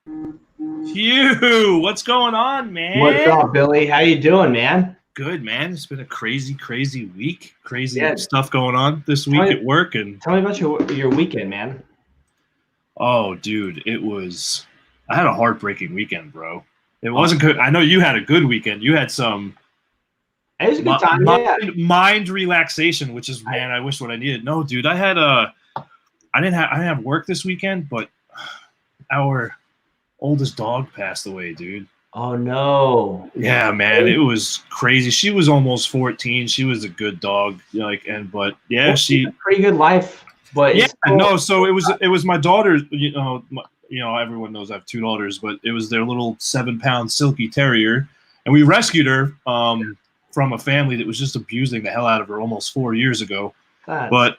Hugh, what's going on, What's man? up, Billy? How you doing, man? Good, man. It's been a crazy week. Crazy Yeah, stuff going on this tell week me, at work, and tell me about your weekend, man. oh, dude, it was. I had a heartbreaking weekend, bro. It Oh, wasn't good. I know you had a good weekend. You had some it was a good time. Yeah, mind relaxation, which is, I, man, I wish what I needed. No, dude, I didn't have work this weekend, but our oldest dog passed away, dude. oh no. Yeah, man, it was crazy. She was almost 14. She was a good dog, but yeah, Well, it's a pretty good life, but yeah, it's still, no. So it was my daughter. Everyone knows I have two daughters, but it was their little 7-pound silky terrier, and we rescued her from a family that was just abusing the hell out of her almost 4 years ago. that's But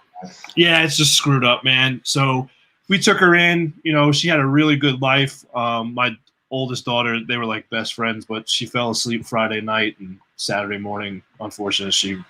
yeah, it's just screwed up, man. So we took her in. She had a really good life. My oldest daughter, they were like best friends, but she fell asleep Friday night, and Saturday morning, unfortunately,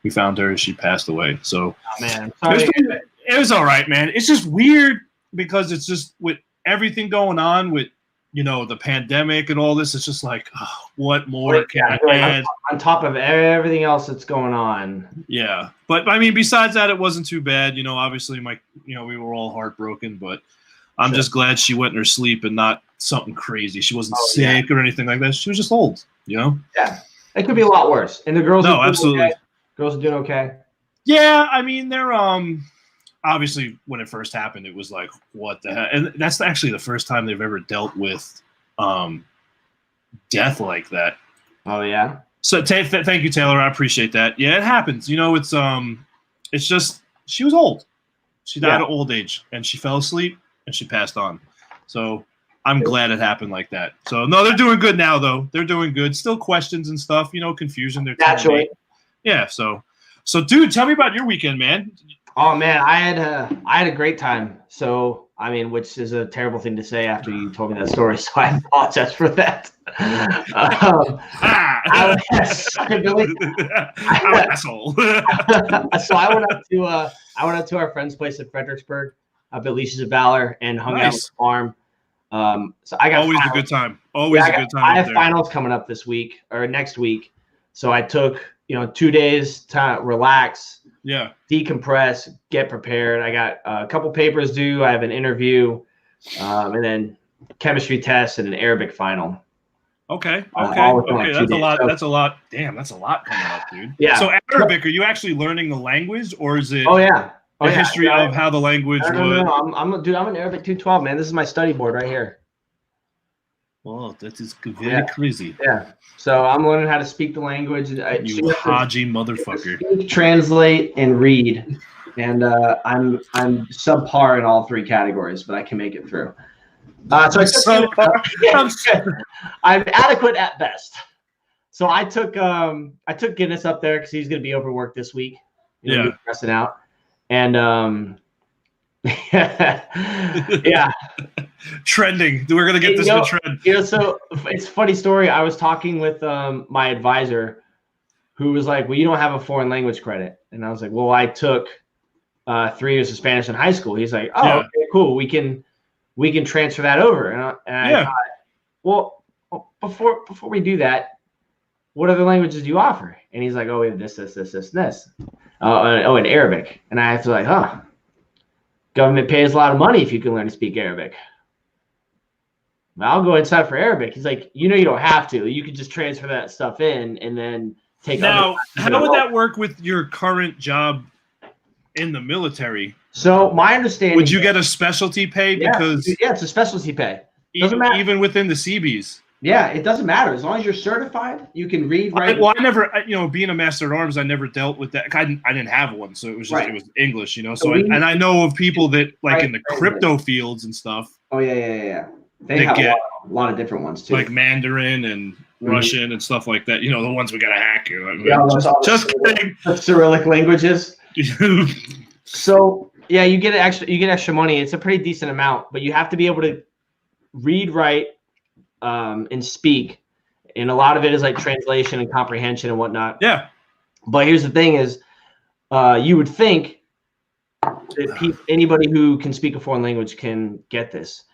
we found her. She passed away. So man. it was all right, man. It's just weird because it's just with everything going on with the pandemic and all this. It's just like, oh, what more can I add? On top of everything else that's going on. Yeah, but I mean, besides that, it wasn't too bad. Obviously, we were all heartbroken, but I'm just glad she went in her sleep and not something crazy. She wasn't sick or anything like that. She was just old. Yeah, it could be a lot worse. And the girls, no, absolutely, okay? Girls are doing okay. Yeah, I mean, they're obviously when it first happened, it was like, what the heck? And that's actually the first time they've ever dealt with death like that. Oh yeah. So thank you, Taylor. I appreciate that. Yeah, it happens. It's just she was old. She died at old age, and she fell asleep, and she passed on. So I'm glad it happened like that. So no, they're doing good now, though. They're doing good. Still questions and stuff. Confusion. They're naturally. Yeah. So dude, tell me about your weekend, man. Oh man, I had a great time. So I mean, which is a terrible thing to say after you told me that story. So I apologize for that. I'm an asshole. So I went up to our friend's place in Fredericksburg, up at Leashes of Valor, and hung out at the farm. So I got always finals. A good time. Always a good time. I have finals coming up this week or next week. So I took 2 days to relax. Yeah. Decompress, get prepared. I got a couple papers due. I have an interview, and then chemistry test and an Arabic final. Okay. That's a lot. That's a lot. Damn, that's a lot coming up, dude. Yeah. So Arabic, are you actually learning the language, or is it? Oh yeah. The history of how the language was. No. I'm an Arabic 212, man. This is my study board right here. Oh, that is very crazy. Yeah. So I'm learning how to speak the language. You Haji motherfucker. Speak, translate, and read. And I'm subpar in all three categories, but I can make it through. So I'm adequate at best. So I took Guinness up there because he's going to be overworked this week. Stressing out. And yeah. Trending. We're gonna get this in trend. So it's a funny story. I was talking with my advisor, who was like, "Well, you don't have a foreign language credit," and I was like, "Well, I took 3 years of Spanish in high school." He's like, "Oh, okay, cool. We can transfer that over." And I thought, well, before we do that, what other languages do you offer? And he's like, "Oh, we have this, and Arabic." And I have to like, huh. Government pays a lot of money if you can learn to speak Arabic. Well, I'll go inside for Arabic. He's like, you don't have to. You can just transfer that stuff in and then take. Now, how would that work with your current job in the military? So my understanding, would you get a specialty pay because it's a specialty pay. Even within the CBs. Yeah, it doesn't matter as long as you're certified. You can read, write. I never, being a master at arms, I never dealt with that. I didn't have one, so it was just it was English, So and I know of people that in the crypto fields and stuff. Oh yeah. They have a lot of different ones too, like Mandarin and Russian and stuff like that. The ones we gotta hack. Just kidding. The Cyrillic languages. So yeah, you get extra money. It's a pretty decent amount, but you have to be able to read, write. And speak, and a lot of it is like translation and comprehension and whatnot. Yeah. But here's the thing: is you would think that anybody who can speak a foreign language can get this.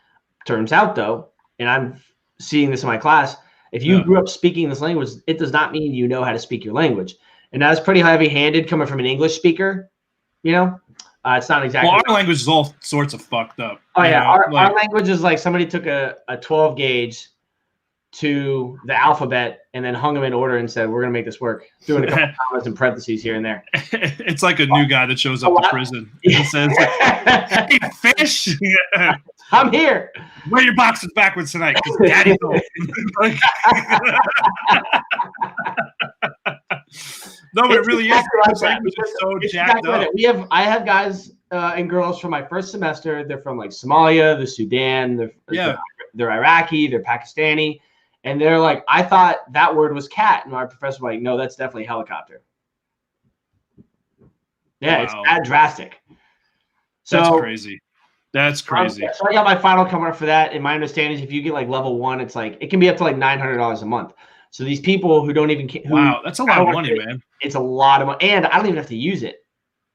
Turns out, though, and I'm seeing this in my class. If you grew up speaking this language, it does not mean you know how to speak your language. And that's pretty heavy-handed coming from an English speaker. You know, it's not exactly. Well, our language is all sorts of fucked up. Oh yeah, our language is like somebody took a 12 gauge to the alphabet and then hung them in order and said, "We're gonna make this work." Doing a couple commas and parentheses here and there. It's like a new guy that shows up to prison and says, "Hey, fish, I'm here. Wear your boxes backwards tonight, because Daddy's home." No, but it really is. So jacked up. I have guys and girls from my first semester. They're from like Somalia, the Sudan. They're Iraqi. They're Pakistani, and they're like, I thought that word was cat, and my professor was like, no, that's definitely helicopter. Yeah, It's that drastic. So, that's crazy. That's crazy. So I got my final coming up for that. And my understanding is if you get like level 1, it's like it can be up to like $900 a month. So these people who don't even wow, that's a lot of money, man. It's a lot of money, and I don't even have to use it.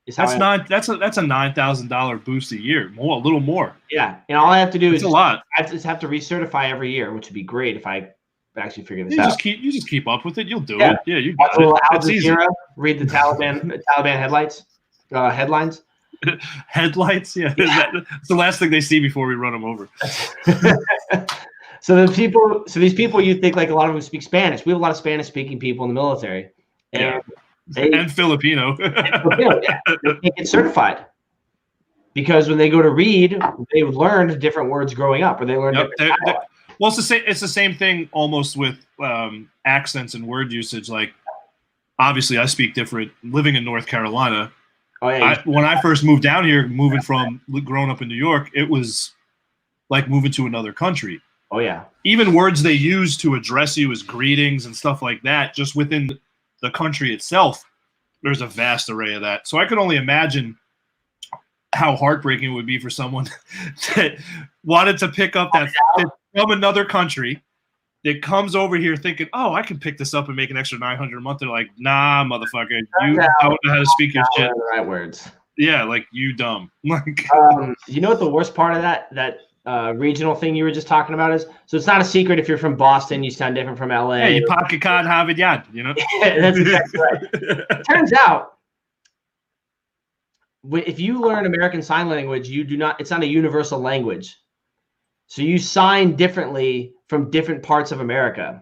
That's a $9,000 boost a year, a little more. Yeah, and all I have to do is a lot. I just have to recertify every year, which would be great if I actually figure this out. You just keep up with it. You'll do it. Yeah, you got it. Al Jazeera, read the Taliban headlines. Headlights, yeah. It's the last thing they see before we run them over. So these people, you think like a lot of them speak Spanish. We have a lot of Spanish-speaking people in the military, and Filipino. They can't get certified because when they go to read, they learned different words growing up, or they learned different. Well, it's the same thing almost with accents and word usage. Like, obviously, I speak different. Living in North Carolina. Oh, yeah. When I first moved down here, growing up in New York, it was like moving to another country. Oh, yeah. Even words they use to address you as greetings and stuff like that, just within the country itself, there's a vast array of that. So I could only imagine how heartbreaking it would be for someone that wanted to pick up that from another country that comes over here thinking, oh, I can pick this up and make an extra $900 a month. They're like, nah, motherfucker, you don't know how to speak your shit. The right words. Yeah, like you dumb. Like, you know what the worst part of that regional thing you were just talking about is? So it's not a secret if you're from Boston, you sound different from LA. Hey, you pocket cod Harvard Yard, you know? That's exactly right. It turns out, if you learn American Sign Language, it's not a universal language. So you sign differently from different parts of America.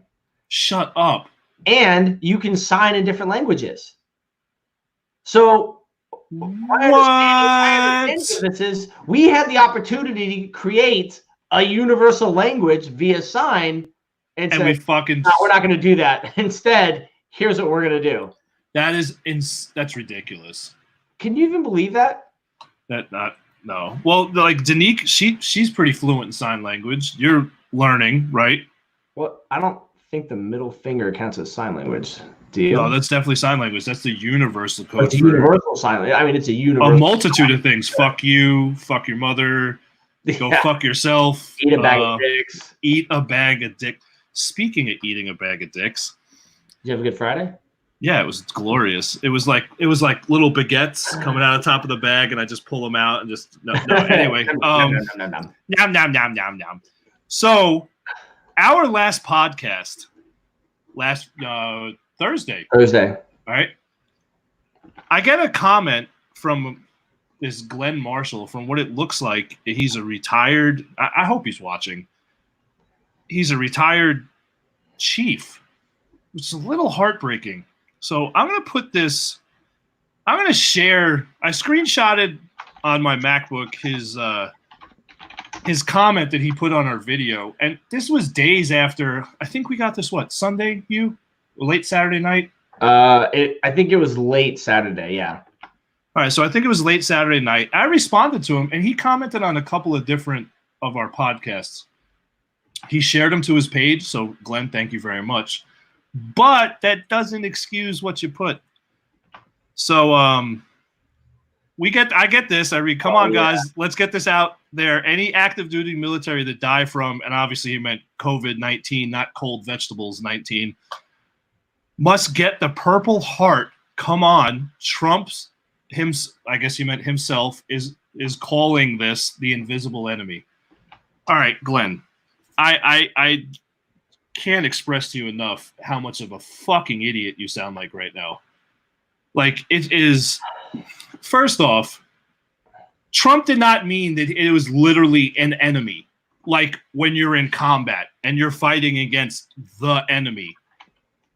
Shut up. And you can sign in different languages. So my understanding of this is we had the opportunity to create a universal language via sign and said, no, we're not going to do that. Instead, here's what we're going to do. That's ridiculous. Can you even believe that? No. Well, like Danique, she's pretty fluent in sign language. You're learning, right? Well, I don't think the middle finger counts as sign language. Do you? No, that's definitely sign language. That's the universal code. It's universal sign language. I mean, it's a universal. A multitude of things. Fuck you. Fuck your mother. Go fuck yourself. Eat a bag of dicks. Eat a bag of dicks. Speaking of eating a bag of dicks. Did you have a good Friday? Yeah, it was glorious. It was like little baguettes coming out of the top of the bag, and I just pull them out and just no. Anyway, nom. So, our last podcast, Thursday. All right. I get a comment from this Glenn Marshall. From what it looks like, he's a retired. I hope he's watching. He's a retired chief, which is a little heartbreaking. So I'm going to put this, I'm going to share, I screenshotted on my MacBook his comment that he put on our video. And this was days after, I think we got this, Sunday, late Saturday night? I think it was late Saturday, yeah. All right, so I think it was late Saturday night. I responded to him, and he commented on a couple of different of our podcasts. He shared them to his page, so Glenn, thank you very much. But that doesn't excuse what you put. So I get this. I read, come on, guys, let's get this out there. Any active duty military that die from, and obviously he meant COVID-19, not cold vegetables 19, must get the Purple Heart. Come on. Trump's I guess he meant himself, is calling this the invisible enemy. All right, Glenn. I can't express to you enough how much of a fucking idiot you sound like right now. Like, it is. First off, Trump did not mean that it was literally an enemy. Like when you're in combat and you're fighting against the enemy.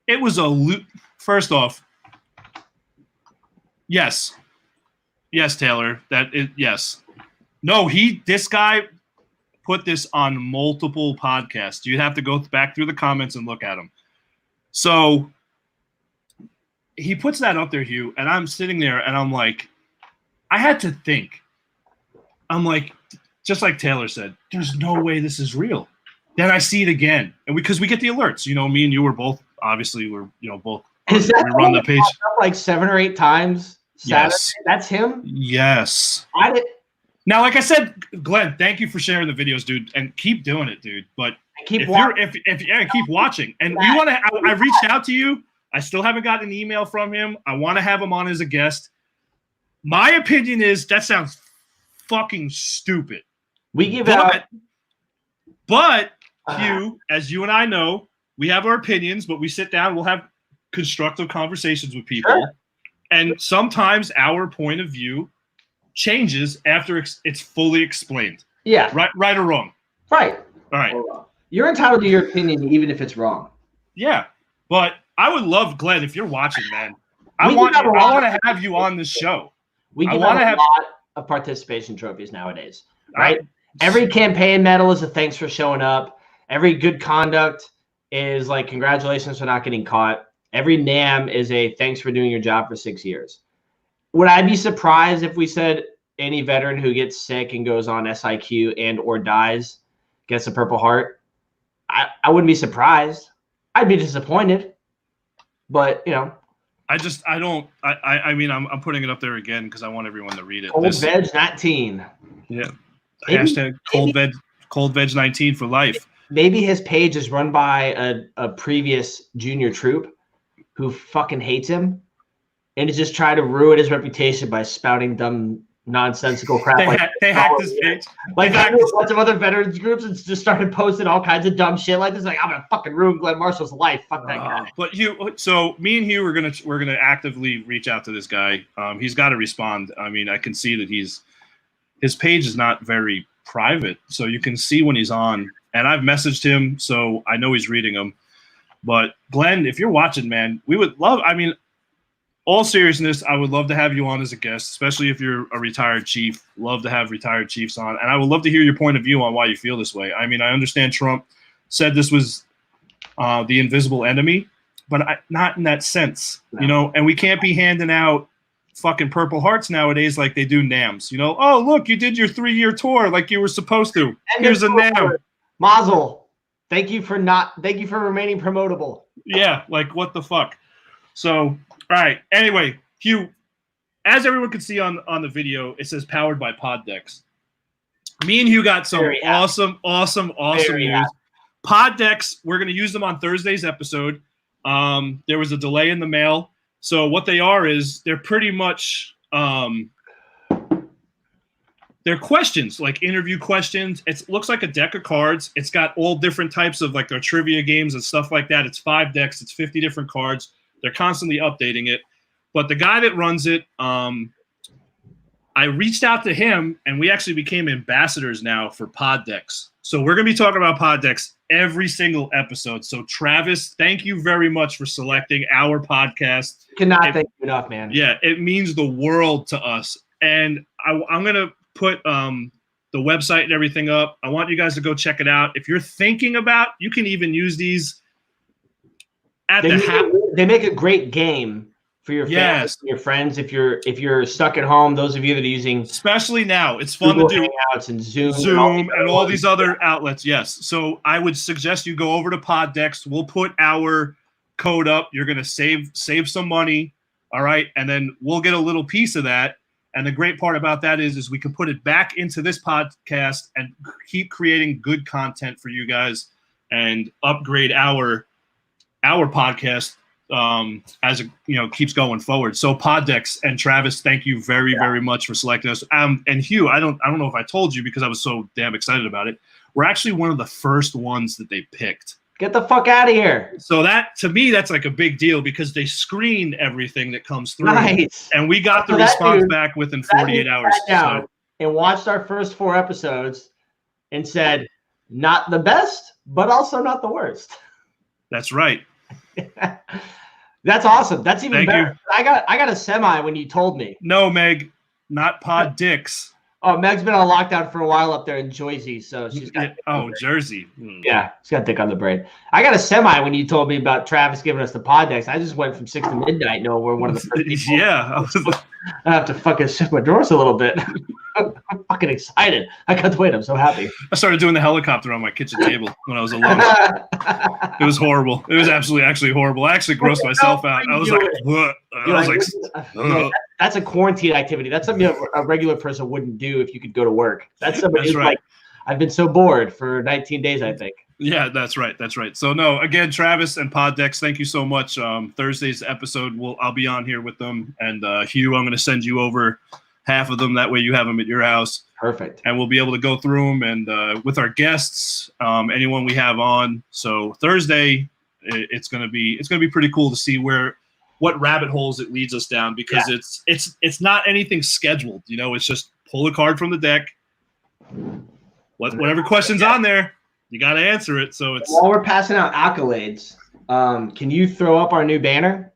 It was first off, yes. Yes, Taylor. Yes. No, this guy put this on multiple podcasts. You'd have to go back through the comments and look at them. So he puts that up there, Hugh, and I'm sitting there and I'm like, I had to think. I'm like, just like Taylor said, there's no way this is real. Then I see it again, and because we get the alerts, me and you were both obviously we run the page like 7 or 8 times. Saturday? Yes, that's him. Yes. Now, like I said, Glenn, thank you for sharing the videos, dude, and keep doing it, dude. But keep watching. And we want to. I reached out to you. I still haven't gotten an email from him. I want to have him on as a guest. My opinion is that sounds fucking stupid. We give out. But Hugh, as you and I know, we have our opinions, but we sit down, we'll have constructive conversations with people. Sure. And sometimes our point of view changes after it's fully explained. Yeah. Right or wrong? Right. All right. You're entitled to your opinion even if it's wrong. Yeah. But I would love, Glenn, if you're watching, man, I want to have you on this show. We give out a lot of participation trophies nowadays, right? Every campaign medal is a thanks for showing up. Every good conduct is like congratulations for not getting caught. Every NAM is a thanks for doing your job for 6 years. Would I be surprised if we said any veteran who gets sick and goes on SIQ and or dies gets a Purple Heart? I wouldn't be surprised. I'd be disappointed. But, I'm putting it up there again because I want everyone to read it. Cold Veg 19. Yeah. Hashtag Cold Veg 19 for life. Maybe his page is run by a previous junior troop who fucking hates him and is just trying to ruin his reputation by spouting dumb, nonsensical crap. They hacked his page. Like a bunch of other veterans groups and just started posting all kinds of dumb shit like this. Like, I'm gonna fucking ruin Glenn Marshall's life. Fuck that guy. But so me and Hugh we're gonna actively reach out to this guy. He's got to respond. I mean, I can see that his page is not very private, so you can see when he's on. And I've messaged him, so I know he's reading them. But Glenn, if you're watching, man, we would love. I mean, all seriousness, I would love to have you on as a guest, especially if you're a retired chief. Love to have retired chiefs on, and I would love to hear your point of view on why you feel this way. I mean, I understand Trump said this was the invisible enemy, but not in that sense, And we can't be handing out fucking Purple Hearts nowadays like they do NAMs. Oh look, you did your 3-year tour like you were supposed to. Here's a NAM. Mazel. Thank you for remaining promotable. Yeah, like what the fuck. So, all right. Anyway, Hugh, as everyone can see on the video, it says powered by poddecks. Me and Hugh got some awesome news. Poddecks, we're going to use them on Thursday's episode. There was a delay in the mail. So what they are is they're pretty much they're questions, like interview questions. It looks like a deck of cards. It's got all different types of like their trivia games and stuff like that. It's 5 decks. It's 50 different cards. They're constantly updating it. But the guy that runs it, I reached out to him, and we actually became ambassadors now for Poddecks. So we're going to be talking about Poddecks every single episode. So Travis, thank you very much for selecting our podcast. Cannot thank you enough, man. Yeah, it means the world to us. And I'm going to put the website and everything up. I want you guys to go check it out. If you're thinking about, you can even use these at they make a great game for your family, and your friends. If you're stuck at home, those of you that are using, especially now, it's fun to do Hangouts and Zoom and all these other outlets. Yes, so I would suggest you go over to Poddecks. We'll put our code up. You're gonna save some money, all right, and then we'll get a little piece of that. And the great part about that is we can put it back into this podcast and keep creating good content for you guys and upgrade our podcast as it keeps going forward. So poddecks and Travis, thank you very much for selecting us. And Hugh, I don't know if I told you because I was so damn excited about it. We're actually one of the first ones that they picked. Get the fuck out of here. So that, to me, that's like a big deal because they screen everything that comes through. Nice. And we got the response back within 48 hours. So. And watched our first 4 episodes and said, not the best, but also not the worst. That's right. That's awesome. That's even better. I got a semi when you told me. No, Meg, not pod dicks. Oh, Meg's been on lockdown for a while up there in Jersey, so she's got Jersey. Yeah, she's got dick on the brain. I got a semi when you told me about Travis giving us the pod decks. I just went from 6 to midnight knowing we're one of the first people. Yeah. I have to fucking shift my drawers a little bit. I'm fucking excited. I can't wait. I'm so happy. I started doing the helicopter on my kitchen table when I was alone. It was horrible. It was actually horrible. I actually grossed myself out. I was like, that's a quarantine activity. That's something a regular person wouldn't do if you could go to work. That's somebody who's like, I've been so bored for 19 days, I think. Yeah, that's right. That's right. So no, again, Travis and Poddex, thank you so much. Thursday's episode, I'll be on here with them. And Hugh, I'm going to send you over half of them. That way you have them at your house. Perfect. And we'll be able to go through them and with our guests, anyone we have on. So Thursday, it's going to be pretty cool to see what rabbit holes it leads us down because it's not anything scheduled. It's just pull a card from the deck. Whatever question's on there, you got to answer it. So it's while we're passing out accolades, can you throw up our new banner?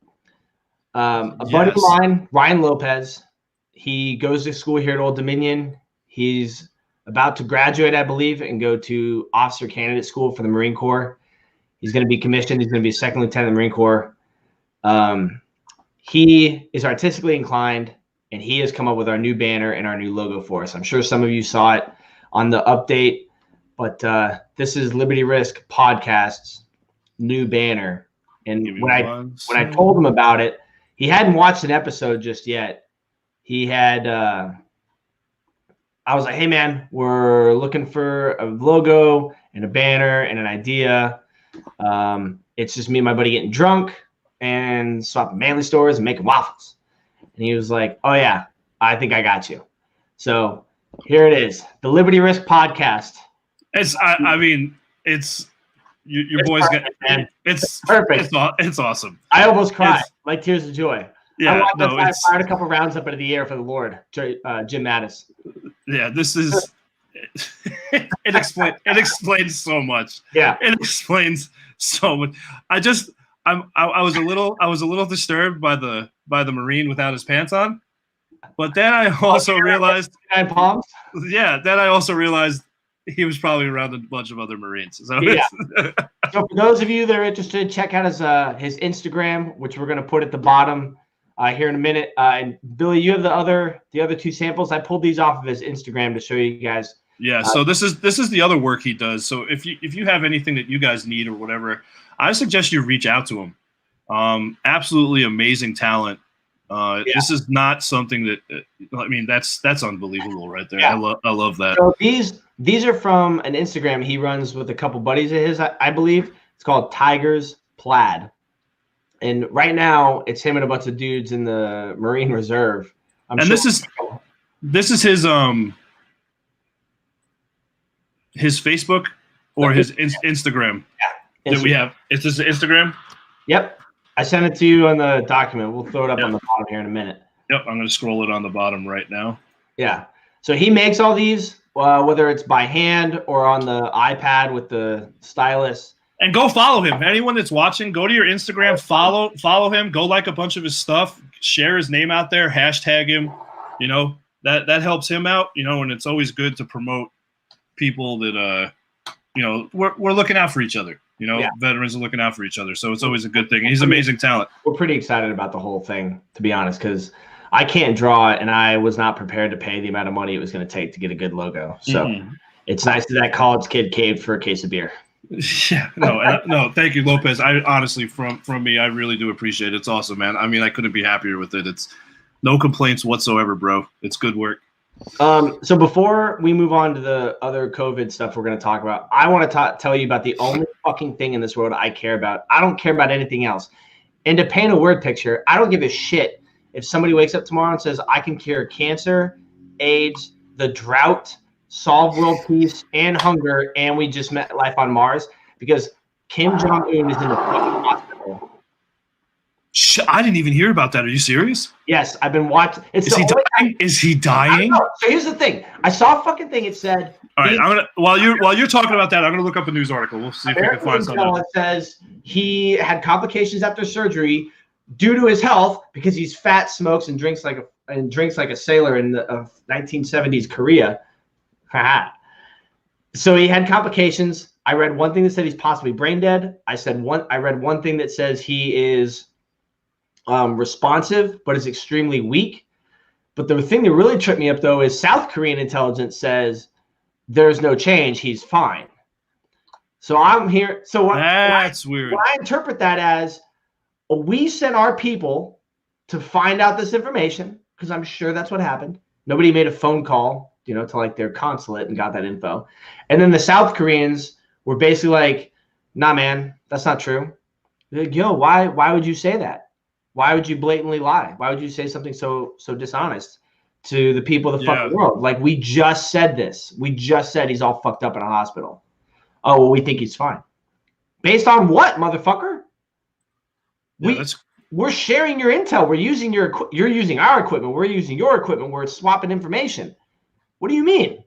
Buddy of mine, Ryan Lopez, he goes to school here at Old Dominion. He's about to graduate, I believe, and go to officer candidate school for the Marine Corps. He's going to be commissioned. He's going to be a second lieutenant in the Marine Corps. He is artistically inclined, and he has come up with our new banner and our new logo for us. I'm sure some of you saw it on the update, but this is Liberty Risk Podcast's new banner. And when I told him about it, he hadn't watched an episode just yet. He had I was like, hey man, we're looking for a logo and a banner and an idea. It's just me and my buddy getting drunk and swapping manly stores and making waffles. And he was like, oh yeah, I think I got you. So here it is, the Liberty Risk Podcast. It's your boys perfect, man. It's perfect. It's awesome. I almost cried, like tears of joy. Yeah, I fired a couple rounds up into the air for the Lord, Jim Mattis. Yeah, this is it explains so much. Yeah, it explains so much. I was a little disturbed by the Marine without his pants on, but then I also realized and palms. Yeah, then I also realized he was probably around a bunch of other Marines. So, so for those of you that are interested, check out his Instagram, which we're going to put at the bottom here in a minute. And Billy, you have the other 2 samples. I pulled these off of his Instagram to show you guys. Yeah. So this is the other work he does. So if you have anything that you guys need or whatever, I suggest you reach out to him. Absolutely amazing talent. This is not something that that's unbelievable right there. Yeah. I love that. So these are from an Instagram he runs with a couple buddies of his, I believe. It's called Tigers Plaid. And right now it's him and a bunch of dudes in the Marine Reserve. This is his Facebook or his Instagram that we have. Is this Instagram? Yep. I sent it to you on the document. We'll throw it up on the bottom here in a minute. Yep, I'm going to scroll it on the bottom right now. Yeah. So he makes all these, whether it's by hand or on the iPad with the stylus. And go follow him. Anyone that's watching, go to your Instagram, follow him, go like a bunch of his stuff, share his name out there, hashtag him. That helps him out, and it's always good to promote people that we're looking out for each other. Veterans are looking out for each other. So it's always a good thing. He's amazing talent. We're pretty excited about the whole thing, to be honest, because I can't draw it and I was not prepared to pay the amount of money it was going to take to get a good logo. So It's nice that that college kid caved for a case of beer. Yeah, no, thank you, Lopez. I honestly, from me, I really do appreciate it. It's awesome, man. I mean, I couldn't be happier with it. It's no complaints whatsoever, bro. It's good work. So before we move on to the other COVID stuff we're going to talk about, I want to tell you about the only fucking thing in this world I care about. I don't care about anything else. And to paint a word picture, I don't give a shit if somebody wakes up tomorrow and says, I can cure cancer, AIDS, the drought, solve world peace and hunger, and we just met life on Mars, because Kim Jong-un is in the fucking hospital. I didn't even hear about that. Are you serious? Yes, I've been watching. Is he dying? Is he dying? So here's the thing. I saw a fucking thing. It said. All right, I'm gonna while you're talking about that, I'm gonna look up a news article. We'll see if we can find something. It says he had complications after surgery due to his health because he's fat, smokes, and drinks like a sailor in the 1970s Korea. So he had complications. I read one thing that said he's possibly brain dead. I read one thing that says he is responsive, but is extremely weak. But the thing that really tripped me up, though, is South Korean intelligence says there's no change. He's fine. So I'm here. So that's weird. What I interpret that as, we sent our people to find out this information, because I'm sure that's what happened. Nobody made a phone call, to like their consulate and got that info. And then the South Koreans were basically like, nah, man, that's not true. They're like, yo, why would you say that? Why would you blatantly lie? Why would you say something so dishonest to the people of the fucking world? Like, we just said this. We just said he's all fucked up in a hospital. Oh, well, we think he's fine. Based on what, motherfucker? Yeah, we're sharing your intel. We're using you're using our equipment. We're using your equipment. We're swapping information. What do you mean?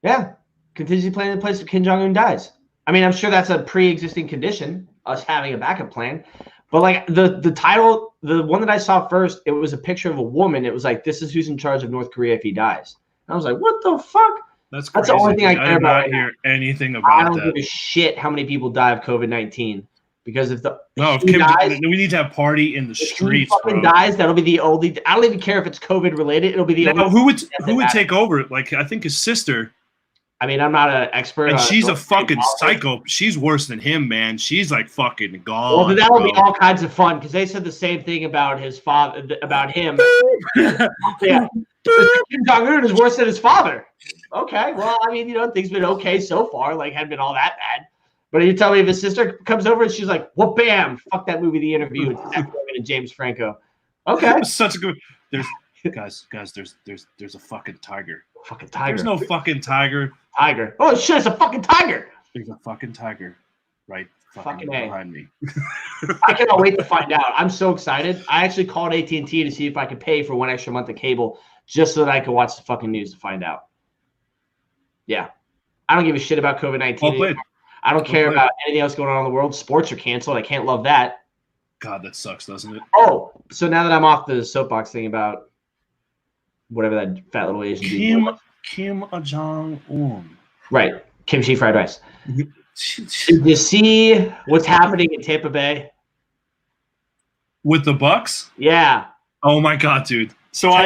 Yeah. Contingency plan in place if Kim Jong-un dies. I mean, I'm sure that's a pre-existing condition, us having a backup plan. But like the title, the one that I saw first, it was a picture of a woman. It was like, this is who's in charge of North Korea if he dies. And I was like, what the fuck? That's crazy. The only thing I care about. I did not hear anything about that. I don't give a shit how many people die of COVID-19. Because if Kim dies, we need to have party in the streets. If he fucking dies, that'll be the only. I don't even care if it's COVID related. It'll be the only. Who would take over? Like, I think his sister. I mean, I'm not an expert. And she's a fucking psycho. She's worse than him, man. She's like fucking gone. Well, that'll be all kinds of fun, because they said the same thing about his father, about him. Yeah, Kim Jong-un is worse than his father. Okay, well, I mean, things been okay so far. Like, hadn't been all that bad. But you tell me if his sister comes over and she's like, "Well, bam, fuck that movie, The Interview," and James Franco. Okay, such a good. There's a fucking tiger. Fucking tiger. There's no fucking tiger. Tiger. Oh shit! It's a fucking tiger. There's a fucking tiger, right? Fucking behind me. I cannot wait to find out. I'm so excited. I actually called AT&T to see if I could pay for 1 extra month of cable just so that I could watch the fucking news to find out. Yeah, I don't give a shit about COVID-19. Well played. I don't care about anything else going on in the world. Sports are canceled. I can't love that. God, that sucks, doesn't it? Oh, so now that I'm off the soapbox thing about whatever that fat little Asian dude was. Kim Jong-un. Right. Kimchi fried rice. Did you see what's happening in Tampa Bay? With the Bucks? Yeah. Oh my God, dude. So hold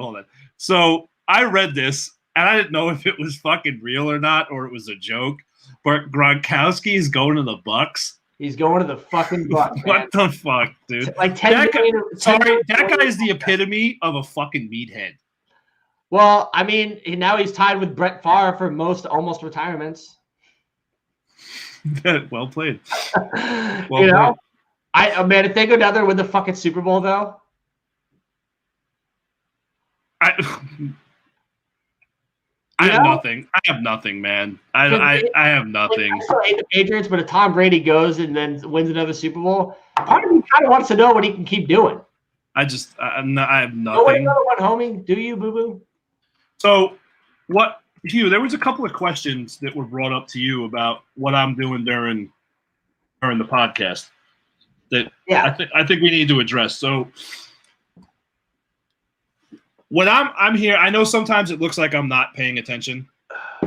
on. So I read this, and I didn't know if it was fucking real or not, or it was a joke. But Gronkowski is going to the Bucks. He's going to the fucking Bucks. What the fuck, dude? Like that guy is the epitome of a fucking meathead. Well, I mean, now he's tied with Brett Favre for most almost retirements. Well played. Well played. Man, if they go down there with the fucking Super Bowl, though. I have nothing. I have nothing, man. I have nothing. I still hate the Patriots, but if Tom Brady goes and then wins another Super Bowl, part of me kind of wants to know what he can keep doing. I have nothing. Oh, another one, homie. Do you, boo-boo? So, Hugh, there was a couple of questions that were brought up to you about what I'm doing during the podcast that I think we need to address. So, when I'm here, I know sometimes it looks like I'm not paying attention,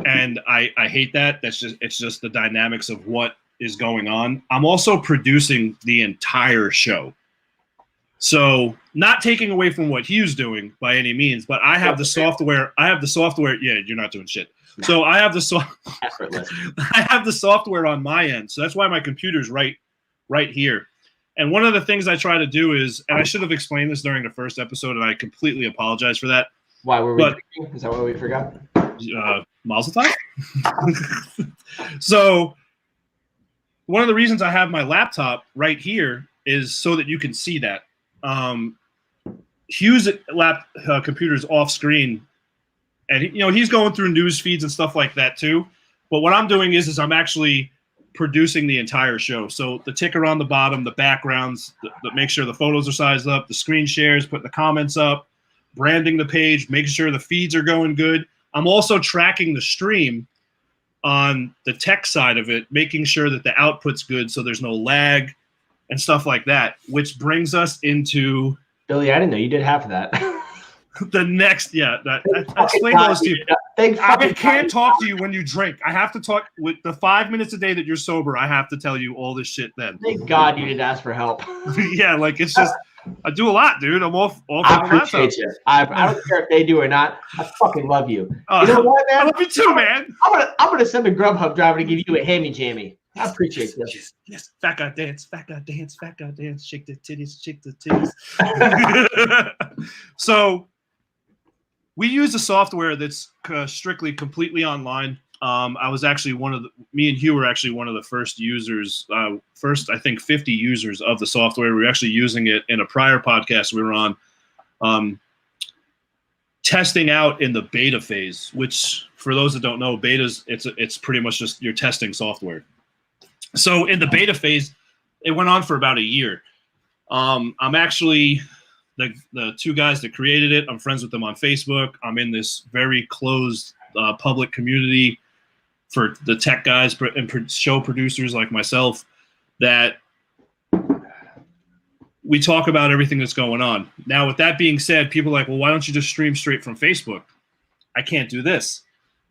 and I hate that. It's just the dynamics of what is going on. I'm also producing the entire show. So, not taking away from what Hugh's doing by any means, but I have the software. Yeah, you're not doing shit. So I have the I have the software on my end. So that's why my computer's right here. And one of the things I try to do is, and I should have explained this during the first episode, and I completely apologize for that. Why were we drinking? Is that what we forgot? Mazel tov. So one of the reasons I have my laptop right here is so that you can see that. Hugh's computer's off screen, and he's going through news feeds and stuff like that too. But what I'm doing is I'm actually producing the entire show. So the ticker on the bottom, the backgrounds, make sure the photos are sized up, the screen shares, putting the comments up, branding the page, making sure the feeds are going good. I'm also tracking the stream on the tech side of it, making sure that the output's good so there's no lag and stuff like that, which brings us into Billy, I didn't know you did half of that. the next, I explained those to you. I can't talk to you when you drink. I have to talk with the 5 minutes a day that you're sober. I have to tell you all this shit then. Thank God you didn't ask for help. Yeah, like it's just, I do a lot, dude. I'm off I appreciate you. I don't care if they do or not. I fucking love you. You know what, man? I love you too, man. I'm gonna send a Grubhub driver to give you a hammy jammy. I appreciate this. Yes. Fat guy dance, fat guy dance, fat guy dance. Shake the titties, shake the titties. So we use a software that's strictly completely online. I was actually me and Hugh were actually one of the first users, first, I think 50 users of the software. We were actually using it in a prior podcast we were on, testing out in the beta phase, which for those that don't know, betas, it's pretty much just you're testing software. So in the beta phase, it went on for about a year. I'm actually the two guys that created it. I'm friends with them on Facebook. I'm in this very closed public community for the tech guys and show producers like myself that we talk about everything that's going on. Now, with that being said, people are like, well, why don't you just stream straight from Facebook? I can't do this.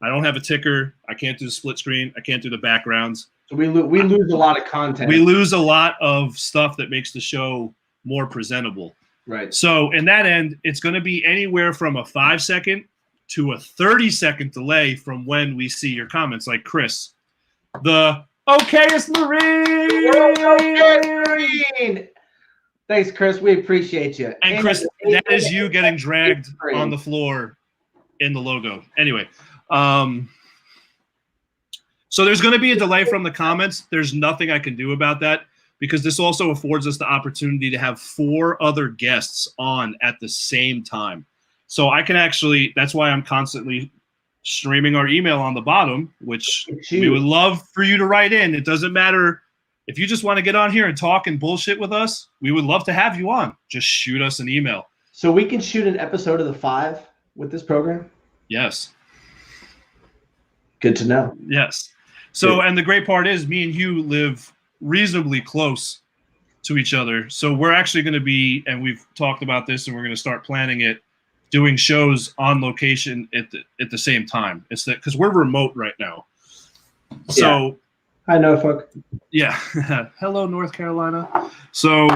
I don't have a ticker. I can't do the split screen. I can't do the backgrounds. So we lose a lot of content. We lose a lot of stuff that makes the show more presentable. Right. So in that end, it's going to be anywhere from a 5-second to a 30-second delay from when we see your comments. Like Chris, okay, it's Marine. Thanks, Chris. We appreciate you. And Chris, that is you getting dragged on the floor in the logo. Anyway, so there's going to be a delay from the comments. There's nothing I can do about that because this also affords us the opportunity to have 4 other guests on at the same time. So I can actually, that's why I'm constantly streaming our email on the bottom, which we would love for you to write in. It doesn't matter if you just want to get on here and talk and bullshit with us. We would love to have you on. Just shoot us an email. So we can shoot an episode of The 5 with this program? Yes. Good to know. Yes. So, and the great part is me and Hugh live reasonably close to each other. So we're actually going to be, and we've talked about this and we're going to start planning it, doing shows on location at the same time. It's that because we're remote right now. So I know, fuck. Yeah. Hello, North Carolina. So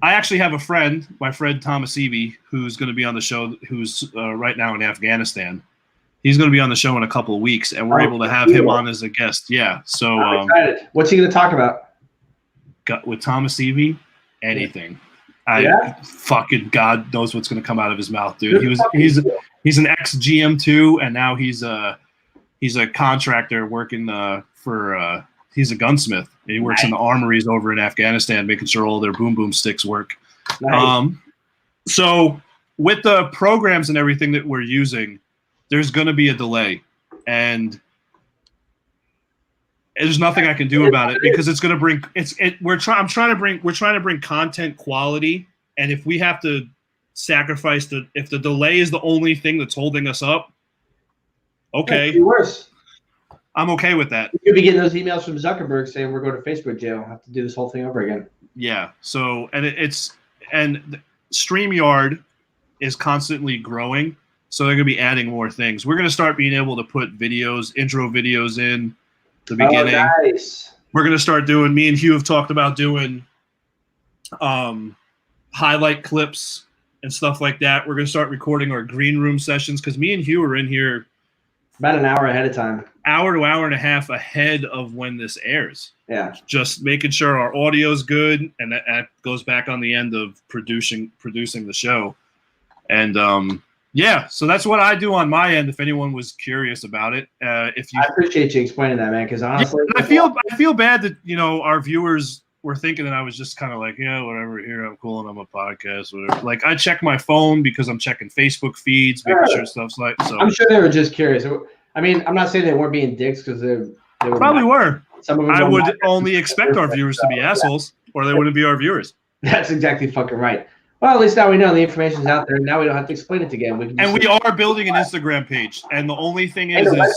I actually have a friend, my friend Thomas Eby, who's going to be on the show, who's right now in Afghanistan. He's going to be on the show in a couple of weeks, and we're able to have him on as a guest. Yeah. So I'm excited. What's he going to talk about? With Thomas Evie, anything. Fucking God knows what's going to come out of his mouth, dude. He's an ex-GM too, and now he's a contractor working for he's a gunsmith. He works in the armories over in Afghanistan, making sure all their boom boom sticks work. Nice. So with the programs and everything that we're using, there's going to be a delay, and there's nothing I can do about it because it's going to bring we're trying to bring content quality, and if we have to sacrifice if the delay is the only thing that's holding us up, okay, be worse. I'm okay with that. You could be getting those emails from Zuckerberg saying we're going to Facebook jail. I'll have to do this whole thing over again. Yeah. So and StreamYard is constantly growing. So they're going to be adding more things. We're going to start being able to put intro videos in the beginning. Oh, nice. We're going to start doing, me and Hugh have talked about doing highlight clips and stuff like that. We're going to start recording our green room sessions because me and Hugh are in here about an hour ahead of time. Hour to hour and a half ahead of when this airs. Yeah. Just making sure our audio's good, and that goes back on the end of producing the show. And Yeah, so that's what I do on my end. If anyone was curious about it, if you, I appreciate you explaining that, man. Because honestly, I feel bad that our viewers were thinking that I was just kind of like, yeah, whatever. Here, I'm cool, and I'm a podcast, whatever. Like, I check my phone because I'm checking Facebook feeds, making sure stuff's like. So I'm sure they were just curious. I mean, I'm not saying they weren't being dicks because they were probably not. were. Some of them I would not. only expect our viewers to be assholes, or they wouldn't be our viewers. That's exactly fucking right. Well, at least now we know the information's out there. Now we don't have to explain it again. We are building an Instagram page, and the only thing is a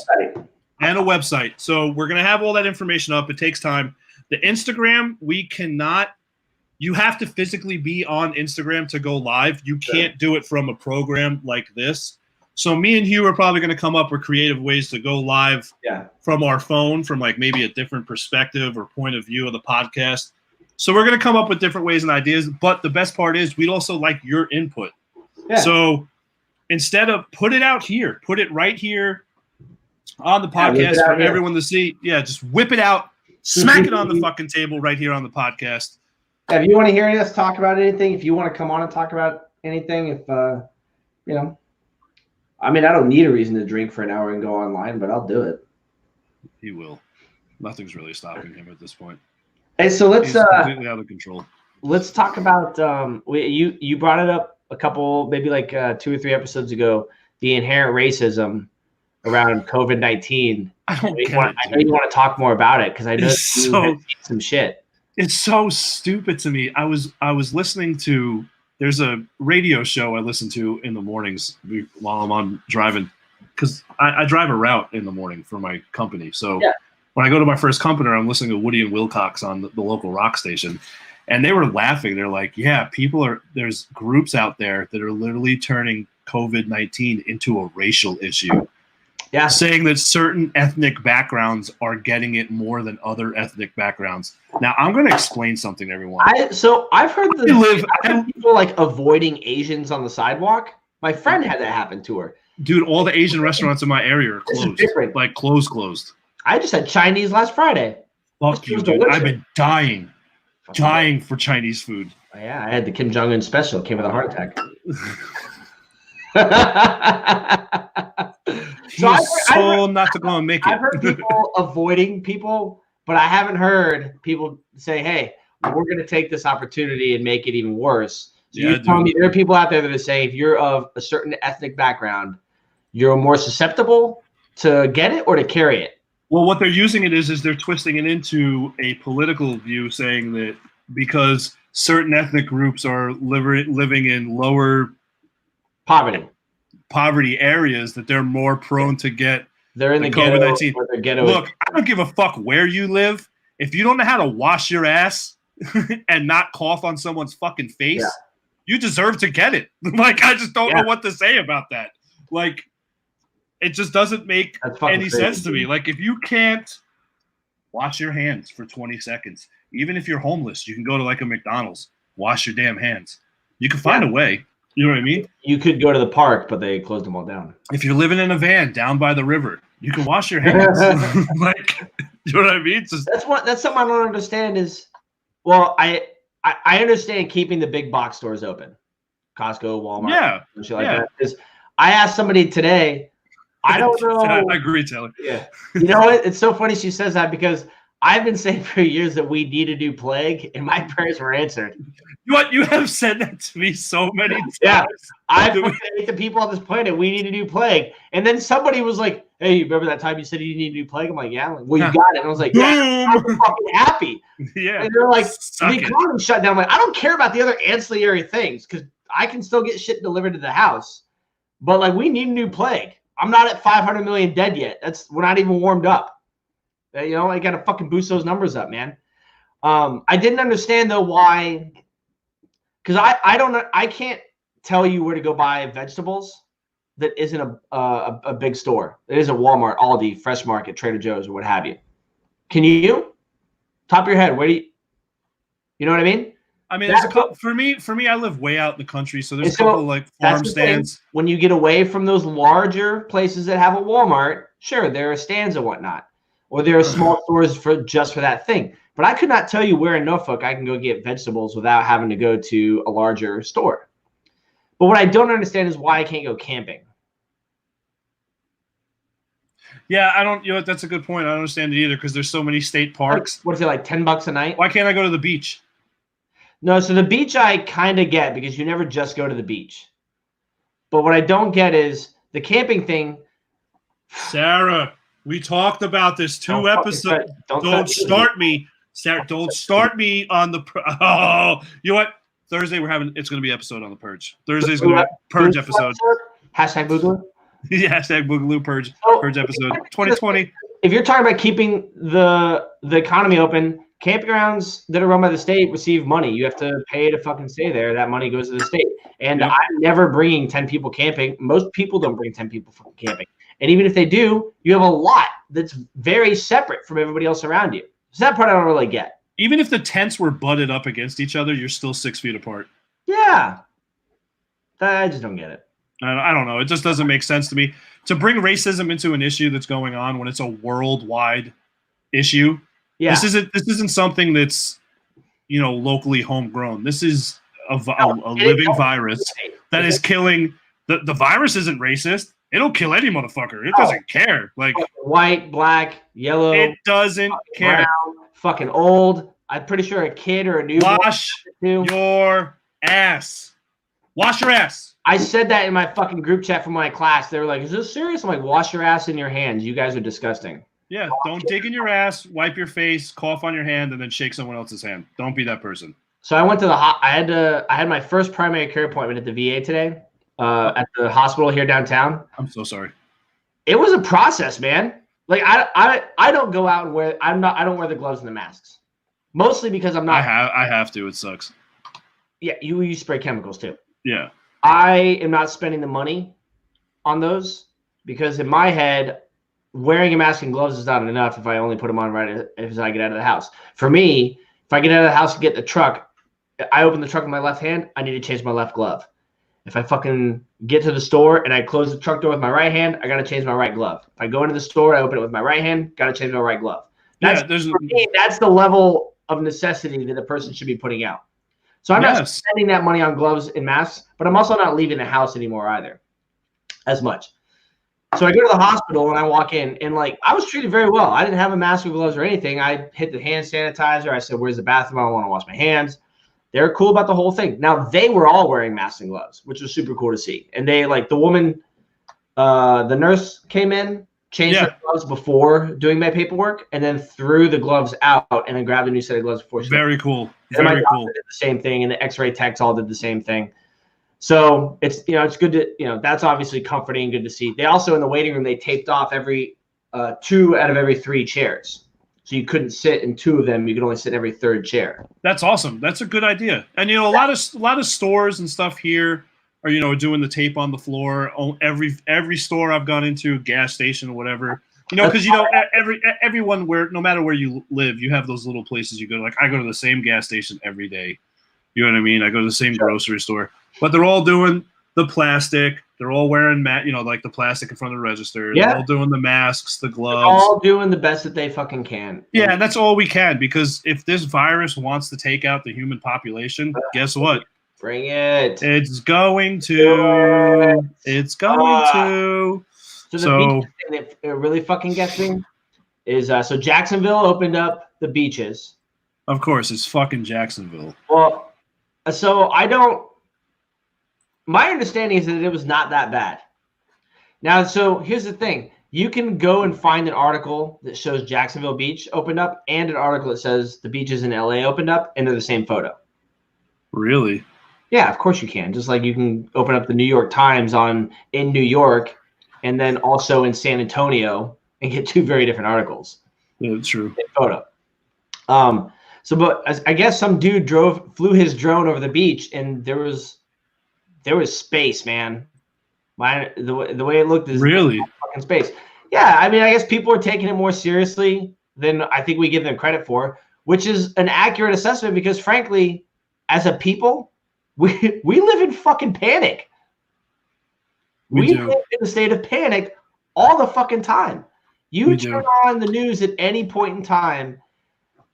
website. So we're gonna have all that information up. It takes time. The Instagram, we cannot. You have to physically be on Instagram to go live. You can't do it from a program like this. So me and Hugh are probably going to come up with creative ways to go live from our phone, from like maybe a different perspective or point of view of the podcast. So we're going to come up with different ways and ideas. But the best part is we'd also like your input. Yeah. So instead of put it out here, put it right here on the podcast for everyone to see. Yeah, just whip it out, smack it on the fucking table right here on the podcast. If you want to hear us talk about anything, if you want to come on and talk about anything, if I mean, I don't need a reason to drink for an hour and go online, but I'll do it. He will. Nothing's really stopping him at this point. Hey, so let's completely out of control. Let's talk about you brought it up a couple, maybe like 2 or 3 episodes ago, the inherent racism around COVID-19. I know you want to talk more about it because I know you had some shit. It's so stupid to me. I was listening to. There's a radio show I listen to in the mornings while I'm on driving, because I drive a route in the morning for my company. So when I go to my first company, I'm listening to Woody and Wilcox on the local rock station, and they were laughing. They're like, "Yeah, there's groups out there that are literally turning COVID-19 into a racial issue." Yeah, saying that certain ethnic backgrounds are getting it more than other ethnic backgrounds. Now, I'm going to explain something to everyone. I've heard people like avoiding Asians on the sidewalk. My friend had that happen to her. Dude, all the Asian restaurants in my area are closed. Like closed. I just had Chinese last Friday. Fuck you, dude. I've been dying for Chinese food. Oh, yeah, I had the Kim Jong-un special. It came with a heart attack. Not to go and make it. I've heard people avoiding people, but I haven't heard people say, "Hey, we're going to take this opportunity and make it even worse." So you're telling me there are people out there that are saying if you're of a certain ethnic background, you're more susceptible to get it or to carry it? Well, what they're using it is they're twisting it into a political view, saying that because certain ethnic groups are living in lower poverty areas, that they're more prone to get the COVID-19. Look, I don't give a fuck where you live. If you don't know how to wash your ass and not cough on someone's fucking face, you deserve to get it. Like, I just don't know what to say about that. Like, it just doesn't make any sense to me. Like, if you can't wash your hands for 20 seconds, even if you're homeless, you can go to like a McDonald's, wash your damn hands. You can find a way. You know what I mean? You could go to the park, but they closed them all down. If you're living in a van down by the river, you can wash your hands. Like, you know what I mean? That's something I don't understand is, well, I understand keeping the big box stores open, Costco, Walmart, and shit like that. Because I asked somebody today, I don't know. I agree, Taylor. Yeah. You know what? It's so funny she says that because I've been saying for years that we need a new plague, and my prayers were answered. You have said that to me so many times. Yeah, I've said to people on this planet, we need a new plague. And then somebody was like, "Hey, you remember that time you said you need a new plague?" I'm like, "Yeah." Like, well, you got it. And I was like, "Yeah, I'm fucking happy." Yeah. And they're like, "The economy shut down." I'm like, I don't care about the other ancillary things because I can still get shit delivered to the house. But like, we need a new plague. I'm not at 500 million dead yet. We're not even warmed up. You know, I got to fucking boost those numbers up, man. I didn't understand though why. Because I don't know, I can't tell you where to go buy vegetables that isn't a big store. It isn't Walmart, Aldi, Fresh Market, Trader Joe's, or what have you. Can you? Top of your head, where do you know what I mean? I mean, there's a couple, for me, I live way out in the country, so there's a couple of like farm stands. When you get away from those larger places that have a Walmart, sure, there are stands and whatnot, or there are small stores just for that thing. But I could not tell you where in Norfolk I can go get vegetables without having to go to a larger store. But what I don't understand is why I can't go camping. Yeah, I don't. You know what? That's a good point. I don't understand it either because there's so many state parks. What is it, like $10 a night? Why can't I go to the beach? No, so the beach I kind of get because you never just go to the beach. But what I don't get is the camping thing. Sarah, we talked about this 2 episodes. Don't start me, Sarah. Don't start me on the. Oh, you know what? Thursday it's going to be episode on the purge. Thursday's going to be purge episode. Hashtag Boogaloo. Yeah, hashtag Boogaloo purge episode 2020. If you're talking about keeping the economy open, campgrounds that are run by the state receive money. You have to pay to fucking stay there. That money goes to the state. And I'm never bringing 10 people camping. Most people don't bring 10 people fucking camping. And even if they do, you have a lot that's very separate from everybody else around you. So that part I don't really get. Even if the tents were butted up against each other, you're still 6 feet apart. Yeah. I just don't get it. I don't know. It just doesn't make sense to me. To bring racism into an issue that's going on when it's a worldwide issue. Yeah. This isn't something that's, locally homegrown. This is a living virus that is killing. The virus isn't racist. It'll kill any motherfucker. It doesn't care. Like white, black, yellow. It doesn't care. Brown, fucking old. I'm pretty sure a kid or a newborn. Wash your ass. Wash your ass. I said that in my fucking group chat from my class. They were like, "Is this serious?" I'm like, "Wash your ass in your hands. You guys are disgusting." Yeah, don't dig in your ass, wipe your face, cough on your hand, and then shake someone else's hand. Don't be that person. So I went to I had my first primary care appointment at the VA today, at the hospital here downtown. I'm so sorry. It was a process, man. Like I don't go out and I don't wear the gloves and the masks. Mostly because I'm not. I have to. It sucks. Yeah, you spray chemicals too. Yeah. I am not spending the money on those because in my head, wearing a mask and gloves is not enough if I only put them on right as I get out of the house. For me, if I get out of the house to get the truck, I open the truck with my left hand, I need to change my left glove. If I fucking get to the store and I close the truck door with my right hand, I got to change my right glove. If I go into the store, I open it with my right hand, got to change my right glove. For me, that's the level of necessity that a person should be putting out. So I'm not spending that money on gloves and masks, but I'm also not leaving the house anymore either as much. So I go to the hospital and I walk in and I was treated very well. I didn't have a mask or gloves or anything. I hit the hand sanitizer. I said, "Where's the bathroom? I want to wash my hands." They were cool about the whole thing. Now they were all wearing masks and gloves, which was super cool to see. And they the woman, the nurse came in, changed her gloves before doing my paperwork, and then threw the gloves out and then grabbed a new set of gloves before she Very cool. And Very cool. did the same thing, and the X-ray techs all did the same thing. So it's it's good to that's obviously comforting and good to see. They also in the waiting room they taped off every 2 out of every 3 chairs, so you couldn't sit in 2 of them. You could only sit in every 3rd chair. That's awesome. That's a good idea. And a lot of stores and stuff here are doing the tape on the floor. Every store I've gone into, gas station or whatever. Because everyone no matter where you live, you have those little places you go to. Like I go to the same gas station every day. You know what I mean? I go to the same grocery store, but they're all doing the plastic. They're all wearing the plastic in front of the register. Yeah. They're all doing the masks, the gloves. They're all doing the best that they fucking can. Yeah, and that's all we can because if this virus wants to take out the human population, guess what? Bring it. It's going to. It's going to. So the beach thing that really fucking gets me is so Jacksonville opened up the beaches. Of course, it's fucking Jacksonville. Well, so my understanding is that it was not that bad. Now, so here's the thing. You can go and find an article that shows Jacksonville Beach opened up and an article that says the beaches in LA opened up, and they're the same photo. Really? Yeah, of course you can. Just like you can open up the New York Times in New York and then also in San Antonio and get 2 very different articles. Yeah, that's true. Photo. But I guess some dude flew his drone over the beach, and there was space, man. The way it looked is really fucking space. Yeah, I mean, I guess people are taking it more seriously than I think we give them credit for, which is an accurate assessment because, frankly, as a people, we live in fucking panic. We live in a state of panic all the fucking time. You turn on the news at any point in time,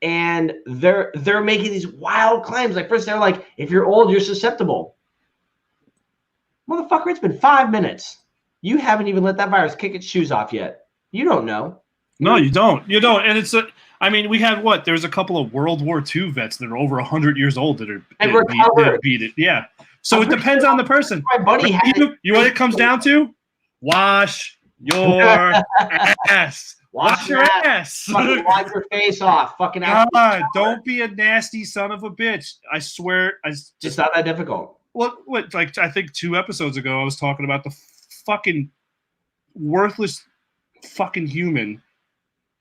and they're making these wild claims. Like first they're like, if you're old, you're susceptible. Motherfucker, it's been 5 minutes. You haven't even let that virus kick its shoes off yet. You don't know. No, you don't. You don't. And I mean, we have what? There's a couple of World War II vets that are over 100 years old that beat it. Yeah. So it depends on the person. My buddy you know what it comes down to? Wash your ass. Wash your ass. Fucking wipe your face off. Fucking God, don't be a nasty son of a bitch. I swear. It's not that difficult. What? Like, I think 2 episodes ago, I was talking about the fucking worthless fucking human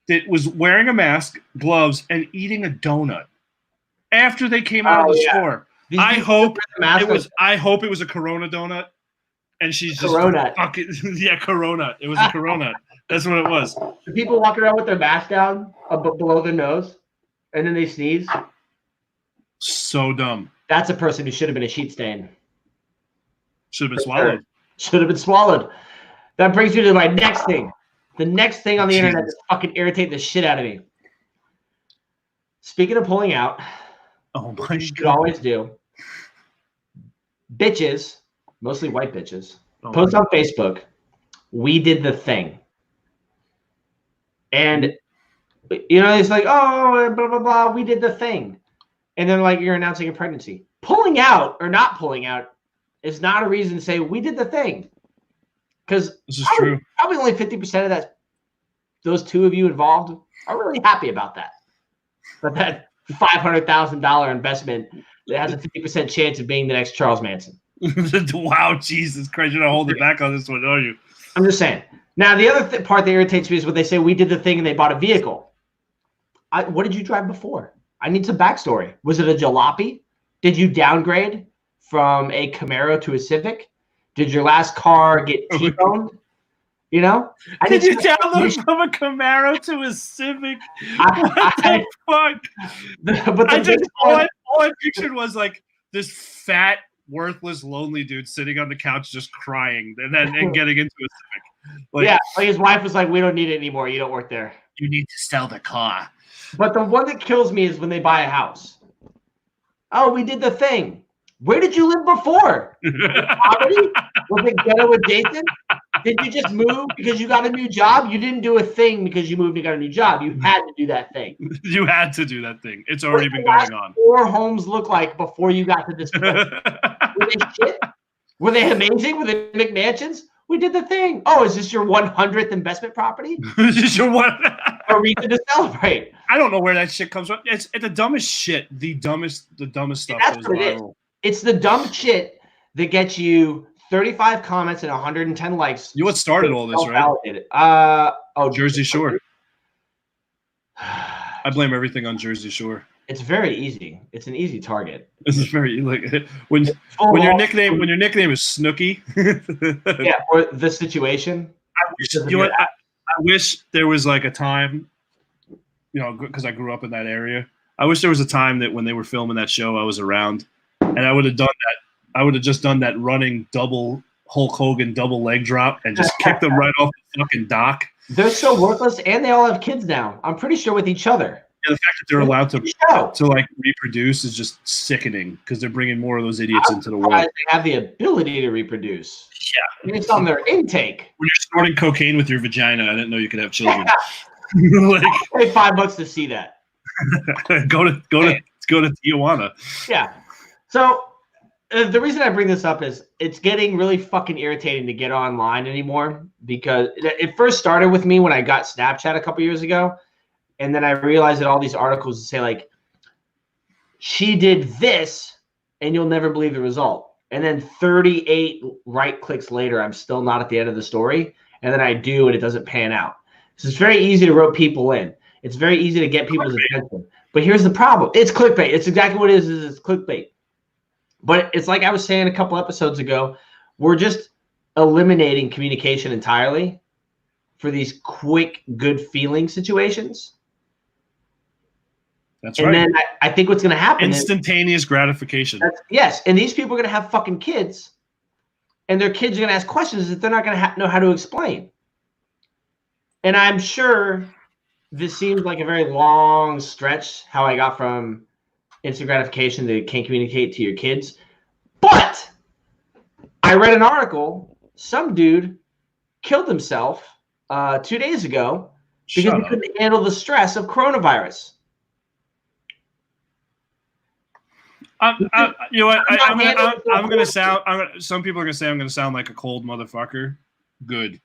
that was wearing a mask, gloves, and eating a donut after they came out of the store. I hope it was a Corona donut, and she's just fucking Corona. It was a Corona. That's what it was. The people walking around with their mask down below their nose, and then they sneeze. So dumb. That's a person who should have been a sheet stain. Should have been swallowed. Should have been swallowed. That brings me to my next thing. The next thing on the internet that fucking irritate the shit out of me. Speaking of pulling out, you should always do. Bitches, mostly white bitches, post on Facebook, "We did the thing." And, it's like, oh, blah, blah, blah, we did the thing. And then, like, you're announcing a pregnancy. Pulling out or not pulling out is not a reason to say, we did the thing. Because this is true. Probably only 50% of those two of you involved are really happy about that. But that $500,000 investment that has a 50% chance of being the next Charles Manson. Wow, Jesus Christ, you're not holding back on this one, are you? I'm just saying. Now, the other part that irritates me is when they say we did the thing and they bought a vehicle. What did you drive before? I need some backstory. Was it a jalopy? Did you downgrade from a Camaro to a Civic? Did your last car get T-boned? Did you download from a Camaro to a Civic? What the fuck? All I pictured was like this fat, worthless, lonely dude sitting on the couch just crying and getting into a Civic. Like his wife was like, "We don't need it anymore. You don't work there. You need to sell the car." But the one that kills me is when they buy a house. Oh, we did the thing. Where did you live before? Poverty? Was it ghetto adjacent? Did you just move because you got a new job? You didn't do a thing because you moved and got a new job. You had to do that thing. You had to do that thing. It's already been going on. 4 homes look like before you got to this point? Were they shit? Were they amazing? Were they McMansions? We did the thing. Oh, is this your 100th investment property? Is this your one? A reason to celebrate. I don't know where that shit comes from. It's the dumbest shit. The dumbest stuff That's goes what it viral. is. It's the dumb shit that gets you 35 comments and 110 likes. You know what started all this, right? Jersey Shore. I blame everything on Jersey Shore. It's very easy. It's an ezy target. This is very when your nickname is Snooky. Yeah, or the situation. I wish there was like a time, because I grew up in that area. I wish there was a time that when they were filming that show, I was around, and I would have done that. I would have just done that running double Hulk Hogan double leg drop and just kicked them right off the fucking dock. They're so worthless, and they all have kids now. I'm pretty sure with each other. Yeah, the fact that they're allowed to like reproduce is just sickening because they're bringing more of those idiots into the world. They have the ability to reproduce. Yeah, based on their intake. When you're snorting cocaine with your vagina, I didn't know you could have children. Pay $5 to see that. Go to Tijuana. Yeah. So the reason I bring this up is it's getting really fucking irritating to get online anymore because it first started with me when I got Snapchat a couple years ago. And then I realized that all these articles say like, she did this and you'll never believe the result. And then 38 right clicks later, I'm still not at the end of the story. And then I do, and it doesn't pan out. So it's very easy to rope people in. It's very easy to get people's attention. But here's the problem. It's clickbait. It's exactly what it is it's clickbait. But it's like I was saying a couple episodes ago, we're just eliminating communication entirely for these quick, good feeling situations. That's right. And then I think what's going to happen instantaneous gratification. Yes. And these people are going to have fucking kids. And their kids are going to ask questions that they're not going to know how to explain. And I'm sure this seems like a very long stretch, how I got from instant gratification to can't communicate to your kids. But I read an article. Some dude killed himself 2 days ago because he couldn't handle the stress of coronavirus. You know what? I'm gonna sound. Some people are gonna say I'm gonna sound like a cold motherfucker. Good.